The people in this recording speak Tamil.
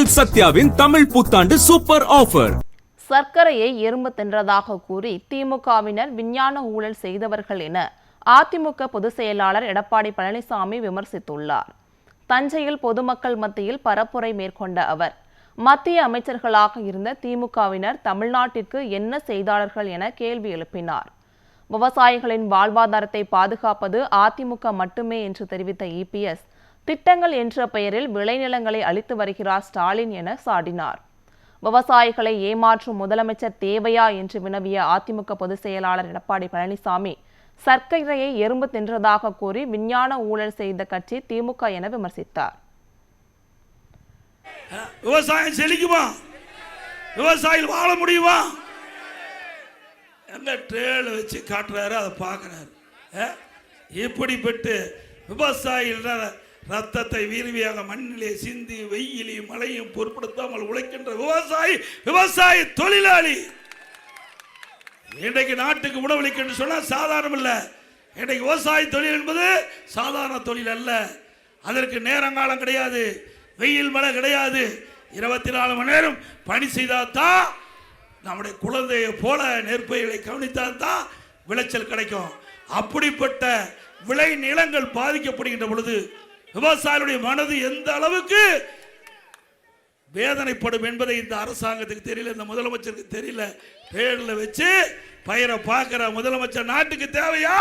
உங்கள் சத்யாவின் தமிழ் புத்தாண்டு சூப்பர் ஆஃபர். சர்க்கரையை எறும்பு தின்றதாக கூறி திமுகவினர் விஞ்ஞான ஊழல் செய்தவர்கள் என அதிமுக பொதுச் செயலாளர் எடப்பாடி பழனிசாமி விமர்சித்துள்ளார். தஞ்சையில் பொதுமக்கள் மத்தியில் பரப்புரை மேற்கொண்ட அவர், மத்திய அமைச்சர்களாக இருந்த திமுகவினர் தமிழ்நாட்டிற்கு என்ன செய்தார்கள் என கேள்வி எழுப்பினார். விவசாயிகளின் வாழ்வாதாரத்தை பாதுகாப்பது அதிமுக மட்டுமே என்று தெரிவித்த இபிஎஸ், திட்டங்கள் என்ற பெயரில் விளைநிலங்களை அளித்து வருகிறார் ஸ்டாலின் என சாடினார். விவசாயிகளை ஏமாற்றும் முதலமைச்சர் தேவையா என்று வினவிய அதிமுக பொதுச் செயலாளர் எடப்பாடி பழனிசாமி, சர்க்கரையை எறும்பு தின்றதாக கூறி விஞ்ஞான ஊழல் செய்த கட்சி திமுக என விமர்சித்தார். விவசாயம் செழிக்குமா? விவசாயிகள் வாழ முடியுமா? எங்க ட்ரேல வச்சு காட்டுறாரு, அதை பார்க்கிறாரு. இப்படிப்பட்டு விவசாயிகள் ரத்தத்தை வீர்வியாக மண்ணிலே சிந்தி வெயிலையும் மழையும் பொருட்படுத்தாமல் உழைக்கின்ற விவசாயி தொழிலாளி இன்றைக்கு நாட்டுக்கு உணவளிக்க சொன்னா சாதாரணம் இல்ல. இன்றைக்கு விவசாய தொழில் என்பது சாதாரண தொழில் அல்ல. அதற்கு நேரங்காலம் கிடையாது, வெயில் மழை கிடையாது. 24 மணி நேரம் பணி செய்தால்தான், நம்முடைய குழந்தையை போல நெற்பயிர்களை கவனித்தால்தான் விளைச்சல் கிடைக்கும். அப்படிப்பட்ட விளை நிலங்கள் பாதிக்கப்படுகின்ற பொழுது விவசாயிகளுடைய மனது எந்த அளவுக்கு வேதனைப்படும் என்பதை இந்த அரசாங்கத்துக்கு தெரியல, இந்த முதலமைச்சருக்கு தெரியல. பேரில் வச்சு பயிரை பார்க்கிற முதலமைச்சர் நாட்டுக்கு தேவையா?